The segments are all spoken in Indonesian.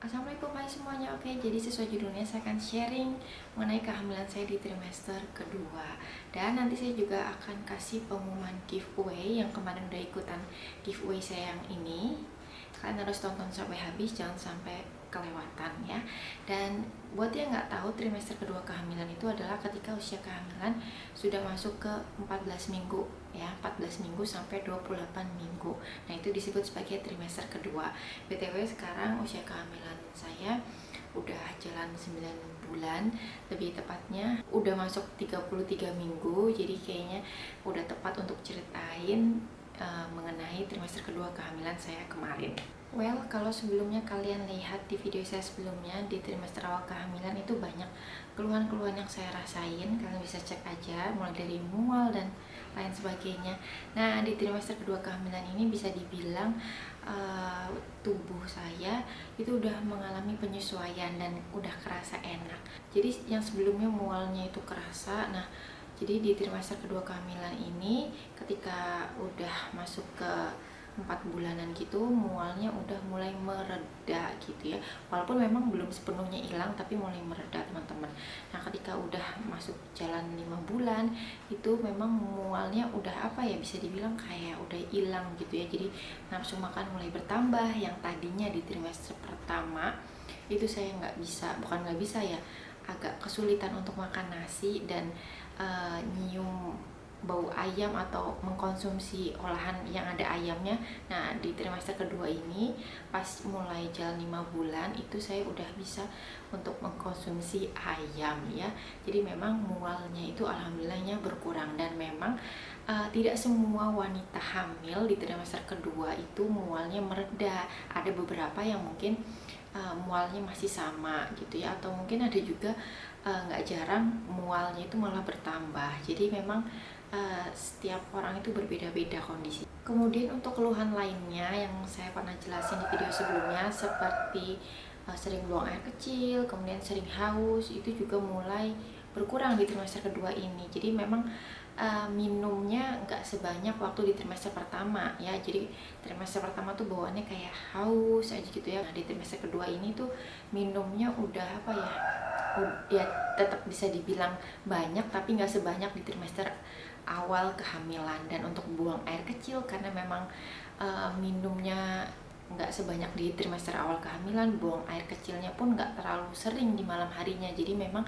Assalamualaikum, hai semuanya. Oke, jadi sesuai judulnya saya akan sharing mengenai kehamilan saya di trimester kedua. Dan nanti saya juga akan kasih pengumuman giveaway yang kemarin udah ikutan giveaway saya yang ini. Kalian harus tonton sampai habis, jangan sampai kelewatan ya. Dan buat yang nggak tahu, trimester kedua kehamilan itu adalah ketika usia kehamilan sudah masuk ke 14 minggu ya, 14 minggu sampai 28 minggu. Nah, itu disebut sebagai trimester kedua. BTW sekarang usia kehamilan saya udah jalan 9 bulan, lebih tepatnya udah masuk 33 minggu. Jadi kayaknya udah tepat untuk ceritain mengenai trimester kedua kehamilan saya kemarin. Well, kalau sebelumnya kalian lihat di video saya sebelumnya di trimester awal kehamilan itu banyak keluhan-keluhan yang saya rasain. Kalian bisa cek aja, mulai dari mual dan lain sebagainya. Nah, di trimester kedua kehamilan ini bisa dibilang tubuh saya itu udah mengalami penyesuaian dan udah kerasa enak. Jadi yang sebelumnya mualnya itu kerasa. Nah, jadi di trimester kedua kehamilan ini ketika udah masuk ke 4 bulanan gitu, mualnya udah mulai mereda gitu ya. Walaupun memang belum sepenuhnya hilang, tapi mulai mereda teman-teman. Nah, ketika udah masuk jalan 5 bulan itu memang mualnya udah apa ya, bisa dibilang kayak udah hilang gitu ya. Jadi nafsu makan mulai bertambah. Yang tadinya di trimester pertama itu saya bukan nggak bisa ya, agak kesulitan untuk makan nasi dan nyium bau ayam atau mengkonsumsi olahan yang ada ayamnya. Nah, di trimester kedua ini pas mulai jalan 5 bulan itu saya udah bisa untuk mengkonsumsi ayam ya. Jadi memang mualnya itu alhamdulillahnya berkurang. Dan memang tidak semua wanita hamil di trimester kedua itu mualnya mereda. Ada beberapa yang mungkin mualnya masih sama gitu ya, atau mungkin ada juga nggak jarang mualnya itu malah bertambah. Jadi memang setiap orang itu berbeda-beda kondisi. Kemudian untuk keluhan lainnya yang saya pernah jelasin di video sebelumnya seperti sering buang air kecil, kemudian sering haus, itu juga mulai berkurang di trimester kedua ini. Jadi memang minumnya nggak sebanyak waktu di trimester pertama ya. Jadi trimester pertama tuh bawaannya kayak haus aja gitu ya. Nah, di trimester kedua ini tuh minumnya udah apa ya, tetap bisa dibilang banyak tapi nggak sebanyak di trimester awal kehamilan. Dan untuk buang air kecil karena memang minumnya nggak sebanyak di trimester awal kehamilan, buang air kecilnya pun nggak terlalu sering di malam harinya. Jadi memang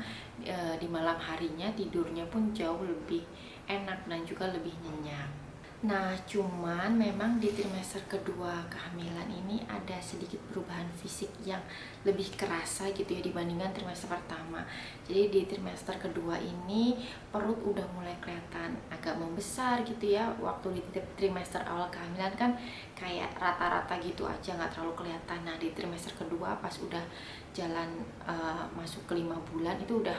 di malam harinya tidurnya pun jauh lebih enak dan juga lebih nyenyak. Nah, cuman memang di trimester kedua kehamilan ini ada sedikit perubahan fisik yang lebih kerasa gitu ya dibandingkan trimester pertama. Jadi di trimester kedua ini perut udah mulai kelihatan agak membesar gitu ya. Waktu di trimester awal kehamilan kan kayak rata-rata gitu aja, nggak terlalu kelihatan. Nah, di trimester kedua pas udah jalan masuk ke 5 bulan itu udah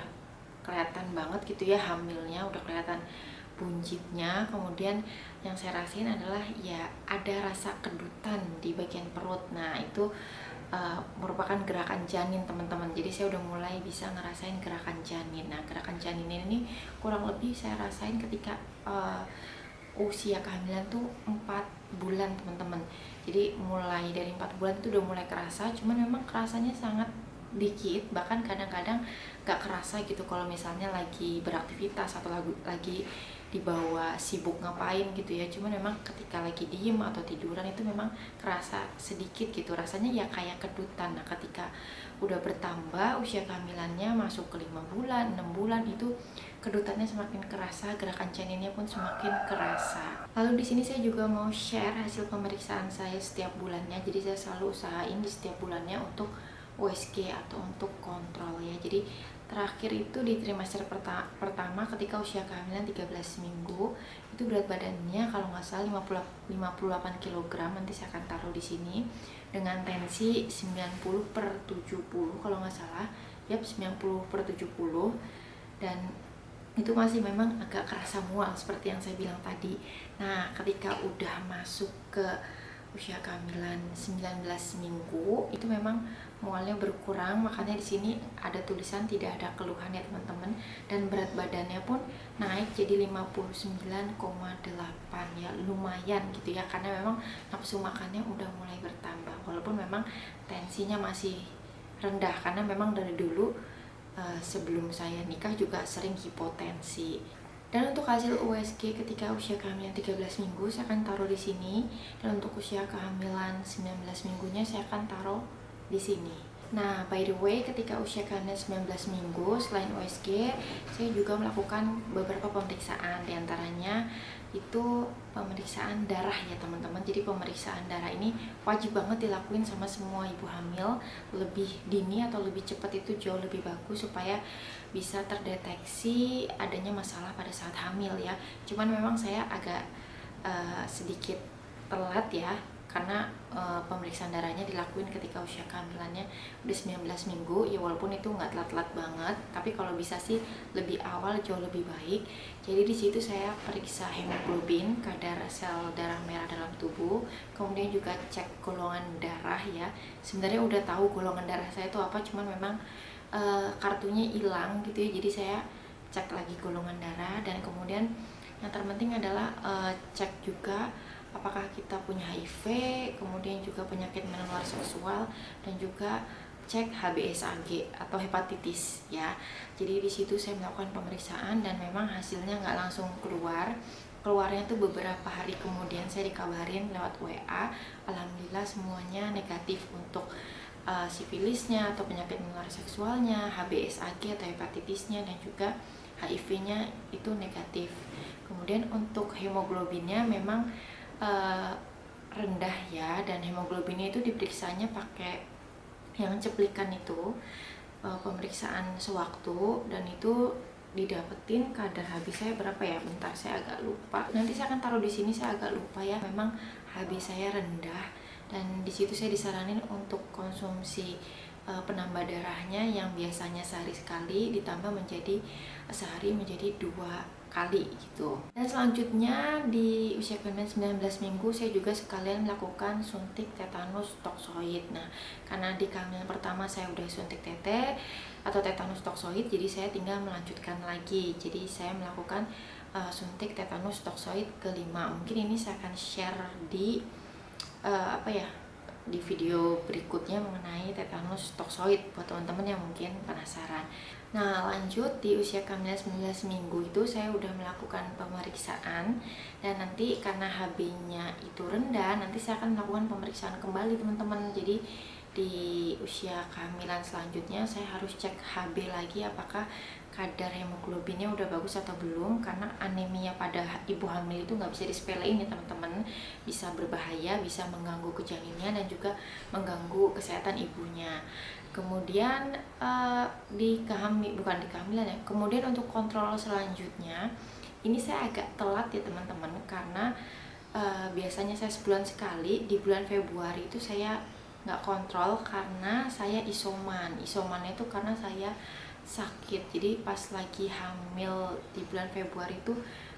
kelihatan banget gitu ya hamilnya, udah kelihatan buncitnya. Kemudian yang saya rasain adalah ya ada rasa kedutan di bagian perut. Nah, itu merupakan gerakan janin teman-teman. Jadi saya udah mulai bisa ngerasain gerakan janin. Nah, gerakan janin ini kurang lebih saya rasain ketika usia kehamilan tuh 4 bulan teman-teman. Jadi mulai dari 4 bulan itu udah mulai kerasa, cuman memang kerasanya sangat dikit, bahkan kadang-kadang gak kerasa gitu kalau misalnya lagi beraktivitas atau lagi dibawa sibuk ngapain gitu ya. Cuman memang ketika lagi diem atau tiduran itu memang kerasa sedikit gitu, rasanya ya kayak kedutan. Nah, ketika udah bertambah usia kehamilannya masuk ke 5 bulan, 6 bulan itu kedutannya semakin kerasa, gerakan janinnya pun semakin kerasa. Lalu di sini saya juga mau share hasil pemeriksaan saya setiap bulannya. Jadi saya selalu usahain di setiap bulannya untuk USG atau untuk kontrol ya. Jadi terakhir itu di trimester pertama ketika usia kehamilan 13 minggu itu berat badannya kalau nggak salah 58 kg, nanti saya akan taruh di sini, dengan tensi 90/70 kalau nggak salah, yap 90/70. Dan itu masih memang agak kerasa mual seperti yang saya bilang tadi. Nah, ketika udah masuk ke usia kehamilan 19 minggu itu memang mualnya berkurang, makanya di sini ada tulisan tidak ada keluhan ya teman-teman. Dan berat badannya pun naik jadi 59,8 ya, lumayan gitu ya, karena memang nafsu makannya udah mulai bertambah walaupun memang tensinya masih rendah, karena memang dari dulu sebelum saya nikah juga sering hipotensi. Dan untuk hasil USG ketika usia kehamilan 13 minggu saya akan taruh di sini, dan untuk usia kehamilan 19 minggunya saya akan taruh di sini. Nah, by the way, ketika usia kehamilan 19 minggu selain USG, saya juga melakukan beberapa pemeriksaan, diantaranya itu pemeriksaan darah ya teman-teman. Jadi pemeriksaan darah ini wajib banget dilakuin sama semua ibu hamil. Lebih dini atau lebih cepat itu jauh lebih bagus supaya bisa terdeteksi adanya masalah pada saat hamil ya. Cuman memang saya agak sedikit telat ya, karena pemeriksaan darahnya dilakuin ketika usia kehamilannya udah 19 minggu ya, walaupun itu nggak telat-telat banget, tapi kalau bisa sih lebih awal jauh lebih baik. Jadi di situ saya periksa hemoglobin, kadar sel darah merah dalam tubuh, kemudian juga cek golongan darah ya. Sebenarnya udah tahu golongan darah saya itu apa, cuman memang kartunya hilang gitu ya, jadi saya cek lagi golongan darah. Dan kemudian yang terpenting adalah cek juga apakah kita punya HIV, kemudian juga penyakit menular seksual, dan juga cek HBsAg atau hepatitis ya. Jadi di situ saya melakukan pemeriksaan dan memang hasilnya nggak langsung keluarnya tuh beberapa hari kemudian saya dikabarin lewat WA, alhamdulillah semuanya negatif untuk sifilisnya atau penyakit menular seksualnya, HBsAg atau hepatitisnya, dan juga HIV-nya itu negatif. Kemudian untuk hemoglobinnya memang rendah ya, dan hemoglobinnya itu diperiksanya pakai yang ceplikan itu, pemeriksaan sewaktu, dan itu didapetin kadar HB saya berapa ya, bentar saya agak lupa, nanti saya akan taruh di sini, saya agak lupa ya. Memang HB saya rendah, dan di situ saya disaranin untuk konsumsi penambah darahnya yang biasanya sehari sekali ditambah menjadi sehari menjadi 2 kali gitu. Dan selanjutnya di usia kehamilan 19 minggu saya juga sekalian melakukan suntik tetanus toksoid. Nah, karena di kehamilan pertama saya udah suntik tete atau tetanus toksoid, jadi saya tinggal melanjutkan lagi. Jadi saya melakukan suntik tetanus toksoid kelima. Mungkin ini saya akan share di di video berikutnya mengenai tetanus toksoid buat teman-teman yang mungkin penasaran. Nah, lanjut di usia kehamilan 19 minggu itu saya udah melakukan pemeriksaan, dan nanti karena HB-nya itu rendah, nanti saya akan melakukan pemeriksaan kembali teman-teman. Jadi di usia kehamilan selanjutnya saya harus cek HB lagi apakah kadar hemoglobinnya udah bagus atau belum, karena anemia pada ibu hamil itu nggak bisa disepelein ya teman-teman, bisa berbahaya, bisa mengganggu kejaninnya dan juga mengganggu kesehatan ibunya. Kemudian bukan di kehamilan ya. Kemudian untuk kontrol selanjutnya ini saya agak telat ya teman-teman, karena biasanya saya sebulan sekali. Di bulan Februari itu saya nggak kontrol karena saya isomannya itu karena saya sakit. Jadi pas lagi hamil di bulan Februari itu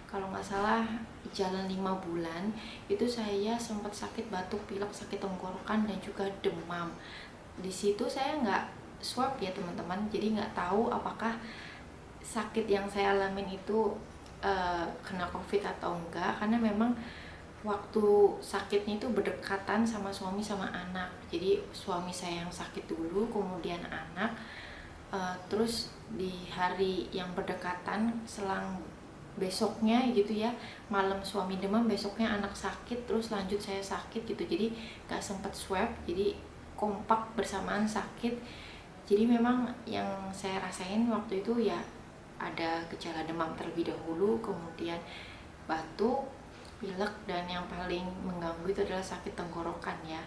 kalau nggak salah jalan 5 bulan itu saya sempat sakit batuk pilek, sakit tenggorokan, dan juga demam. Di situ saya nggak swab ya teman-teman, jadi nggak tahu apakah sakit yang saya alamin itu kena COVID atau enggak, karena memang waktu sakitnya itu berdekatan sama suami sama anak. Jadi suami saya yang sakit dulu, kemudian anak, terus di hari yang berdekatan selang besoknya gitu ya, malam suami demam, besoknya anak sakit, terus lanjut saya sakit gitu. Jadi nggak sempat swab, jadi kompak bersamaan sakit. Jadi memang yang saya rasain waktu itu ya ada gejala demam terlebih dahulu, kemudian batuk, pilek, dan yang paling mengganggu itu adalah sakit tenggorokan ya.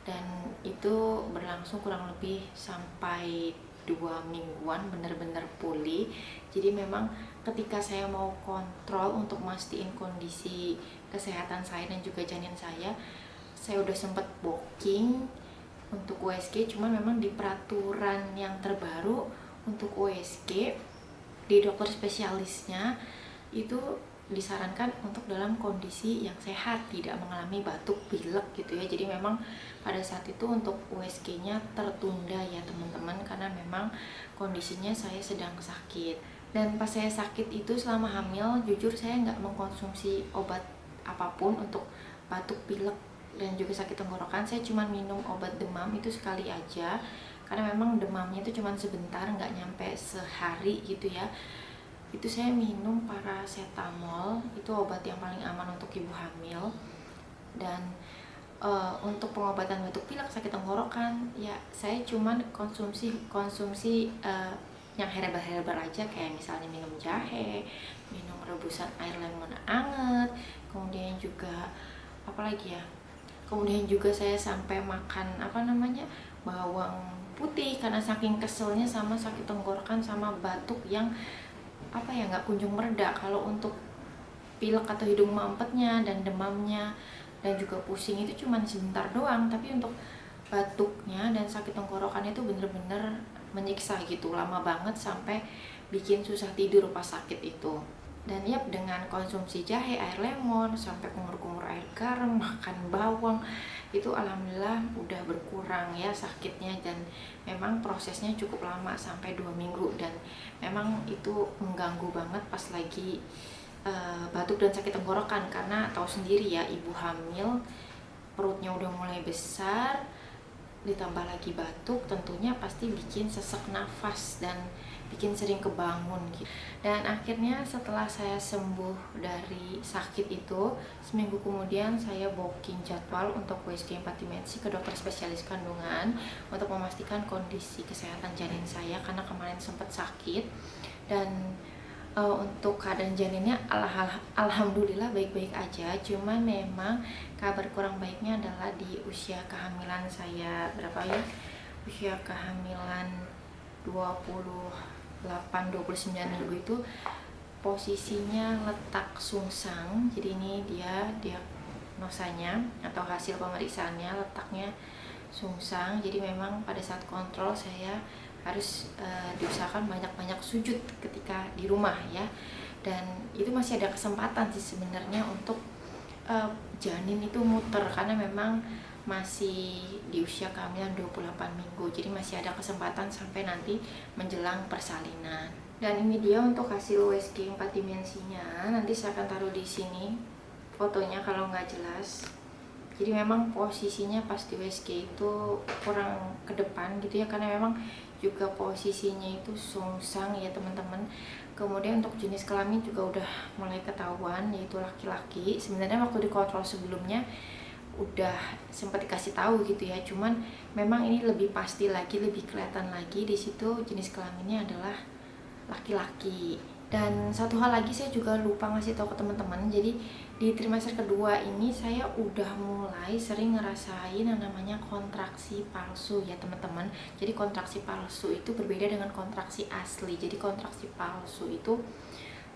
Dan itu berlangsung kurang lebih sampai 2 mingguan bener-bener pulih. Jadi memang ketika saya mau kontrol untuk mastiin kondisi kesehatan saya dan juga janin saya udah sempat booking untuk USG, cuman memang di peraturan yang terbaru untuk USG di dokter spesialisnya itu disarankan untuk dalam kondisi yang sehat, tidak mengalami batuk pilek gitu ya. Jadi memang pada saat itu untuk USG-nya tertunda ya teman-teman, karena memang kondisinya saya sedang sakit. Dan pas saya sakit itu selama hamil, jujur saya nggak mengkonsumsi obat apapun untuk batuk pilek dan juga sakit tenggorokan. Saya cuma minum obat demam itu sekali aja, karena memang demamnya itu cuma sebentar, nggak nyampe sehari gitu ya. Itu saya minum paracetamol, itu obat yang paling aman untuk ibu hamil. Dan untuk pengobatan batuk pilek, sakit tenggorokan, ya saya cuman konsumsi yang herbal aja, kayak misalnya minum jahe, minum rebusan air lemon anget, kemudian juga apalagi ya, kemudian juga saya sampai makan bawang putih, karena saking keselnya sama sakit tenggorokan sama batuk yang nggak kunjung mereda. Kalau untuk pilek atau hidung mampetnya dan demamnya dan juga pusing itu cuma sebentar doang, tapi untuk batuknya dan sakit tenggorokan itu bener-bener menyiksa gitu, lama banget sampai bikin susah tidur pas sakit itu. Dan ya dengan konsumsi jahe, air lemon, sampai kumur-kumur air garam, makan bawang, itu alhamdulillah udah berkurang ya sakitnya. Dan memang prosesnya cukup lama, sampai 2 minggu, dan memang itu mengganggu banget pas lagi batuk dan sakit tenggorokan, karena tahu sendiri ya, ibu hamil perutnya udah mulai besar, ditambah lagi batuk, tentunya pasti bikin sesak nafas dan bikin sering kebangun gitu. Dan akhirnya setelah saya sembuh dari sakit itu, seminggu kemudian saya booking jadwal untuk USG 4 dimensi ke dokter spesialis kandungan untuk memastikan kondisi kesehatan janin saya, karena kemarin sempat sakit. Dan untuk keadaan janinnya alhamdulillah baik-baik aja, cuman memang kabar kurang baiknya adalah di usia kehamilan saya berapa ya, usia kehamilan 29 minggu itu posisinya letak sungsang. Jadi ini dia diagnosanya atau hasil pemeriksaannya, letaknya sungsang. Jadi memang pada saat kontrol saya harus diusahakan banyak-banyak sujud ketika di rumah ya. Dan itu masih ada kesempatan sih sebenarnya untuk janin itu muter, karena memang masih di usia kehamilan 28 minggu. Jadi masih ada kesempatan sampai nanti menjelang persalinan. Dan ini dia untuk hasil USG 4 dimensinya. Nanti saya akan taruh di sini fotonya kalau nggak jelas. Jadi memang posisinya pas di USG itu kurang ke depan gitu ya, karena memang juga posisinya itu sungsang ya teman-teman. Kemudian untuk jenis kelamin juga udah mulai ketahuan, yaitu laki-laki. Sebenarnya waktu di kontrol sebelumnya udah sempat dikasih tahu gitu ya, cuman memang ini lebih pasti lagi, lebih kelihatan lagi di situ jenis kelaminnya adalah laki-laki. Dan satu hal lagi saya juga lupa ngasih tahu ke teman-teman. Jadi di trimester kedua ini saya udah mulai sering ngerasain yang namanya kontraksi palsu ya teman-teman. Jadi kontraksi palsu itu berbeda dengan kontraksi asli. Jadi kontraksi palsu itu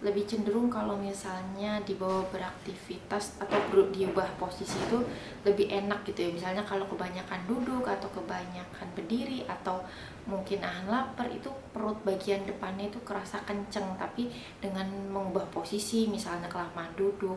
lebih cenderung kalau misalnya dibawa beraktivitas atau diubah posisi itu lebih enak gitu ya. Misalnya kalau kebanyakan duduk atau kebanyakan berdiri atau mungkin nahan lapar, itu perut bagian depannya itu kerasa kenceng. Tapi dengan mengubah posisi, misalnya kelamaan duduk,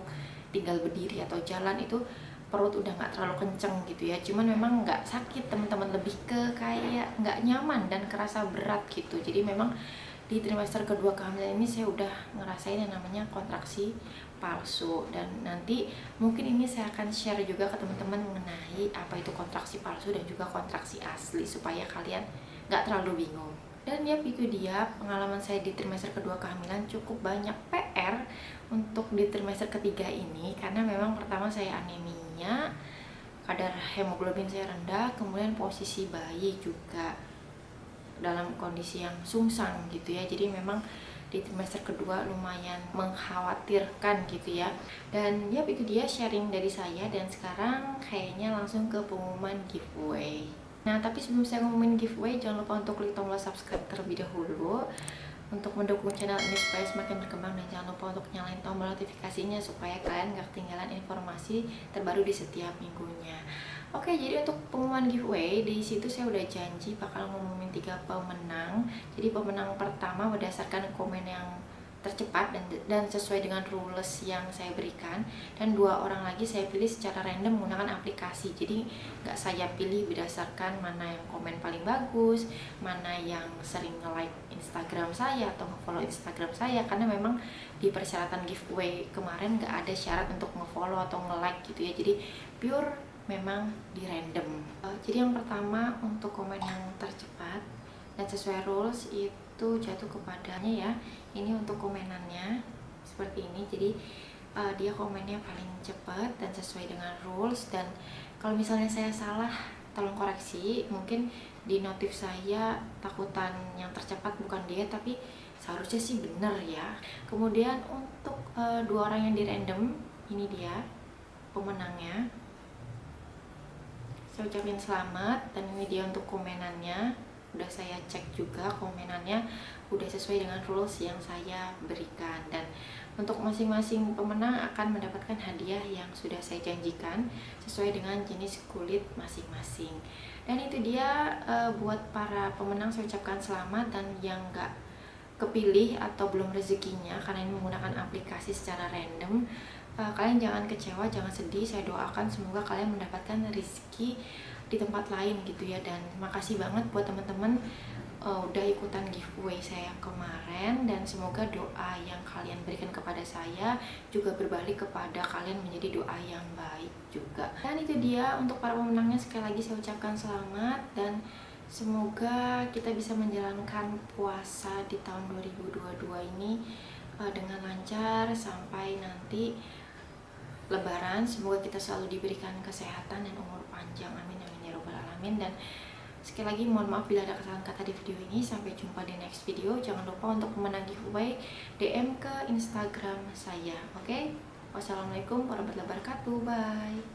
tinggal berdiri atau jalan, itu perut udah nggak terlalu kenceng gitu ya. Cuman memang nggak sakit teman-teman, lebih ke kayak nggak nyaman dan kerasa berat gitu. Jadi memang di trimester kedua kehamilan ini saya udah ngerasain yang namanya kontraksi palsu. Dan nanti mungkin ini saya akan share juga ke teman-teman mengenai apa itu kontraksi palsu dan juga kontraksi asli, supaya kalian nggak terlalu bingung. Dan ya itu dia pengalaman saya di trimester kedua kehamilan. Cukup banyak PR untuk di trimester ketiga ini, karena memang pertama saya anemia, kadar hemoglobin saya rendah, kemudian posisi bayi juga dalam kondisi yang sungsang gitu ya. Jadi memang di trimester kedua lumayan mengkhawatirkan gitu ya. Dan ya itu dia sharing dari saya. Dan sekarang kayaknya langsung ke pengumuman giveaway. Nah tapi sebelum saya ngumumin giveaway, jangan lupa untuk klik tombol subscribe terlebih dahulu untuk mendukung channel ini supaya semakin berkembang. Dan jangan lupa untuk nyalain tombol notifikasinya supaya kalian gak ketinggalan informasi terbaru di setiap minggunya. Oke, jadi untuk pengumuman giveaway, di situ saya udah janji bakal ngumumin 3 pemenang. Jadi pemenang pertama berdasarkan komen yang tercepat dan sesuai dengan rules yang saya berikan. Dan 2 orang lagi saya pilih secara random menggunakan aplikasi. Jadi nggak saya pilih berdasarkan mana yang komen paling bagus, mana yang sering nge-like Instagram saya atau nge-follow Instagram saya. Karena memang di persyaratan giveaway kemarin nggak ada syarat untuk nge-follow atau nge-like gitu ya. Jadi pure memang di random. Jadi yang pertama untuk komen yang tercepat dan sesuai rules itu jatuh kepadanya ya. Ini untuk komenannya seperti ini, jadi dia komennya paling cepat dan sesuai dengan rules. Dan kalau misalnya saya salah, tolong koreksi. Mungkin di notif saya takutan yang tercepat bukan dia, tapi seharusnya sih bener ya. Kemudian untuk dua orang yang di random, ini dia pemenangnya. Saya ucapin selamat, dan ini dia untuk komenannya. Udah saya cek juga komenannya udah sesuai dengan rules yang saya berikan, dan untuk masing-masing pemenang akan mendapatkan hadiah yang sudah saya janjikan sesuai dengan jenis kulit masing-masing. Dan itu dia buat para pemenang saya ucapkan selamat, dan yang nggak kepilih atau belum rezekinya karena ini menggunakan aplikasi secara random, kalian jangan kecewa, jangan sedih. Saya doakan semoga kalian mendapatkan rezeki di tempat lain gitu ya. Dan makasih banget buat teman-teman udah ikutan giveaway saya kemarin, dan semoga doa yang kalian berikan kepada saya juga berbalik kepada kalian menjadi doa yang baik juga. Dan itu dia untuk para pemenangnya, sekali lagi saya ucapkan selamat, dan semoga kita bisa menjalankan puasa di tahun 2022 ini dengan lancar sampai nanti Lebaran. Semoga kita selalu diberikan kesehatan dan umur panjang, amin amin ya robbal alamin. Dan sekali lagi mohon maaf bila ada kesalahan kata di video ini. Sampai jumpa di next video. Jangan lupa untuk memenang giveaway DM ke Instagram saya. Oke? Wassalamualaikum warahmatullahi wabarakatuh. Bye.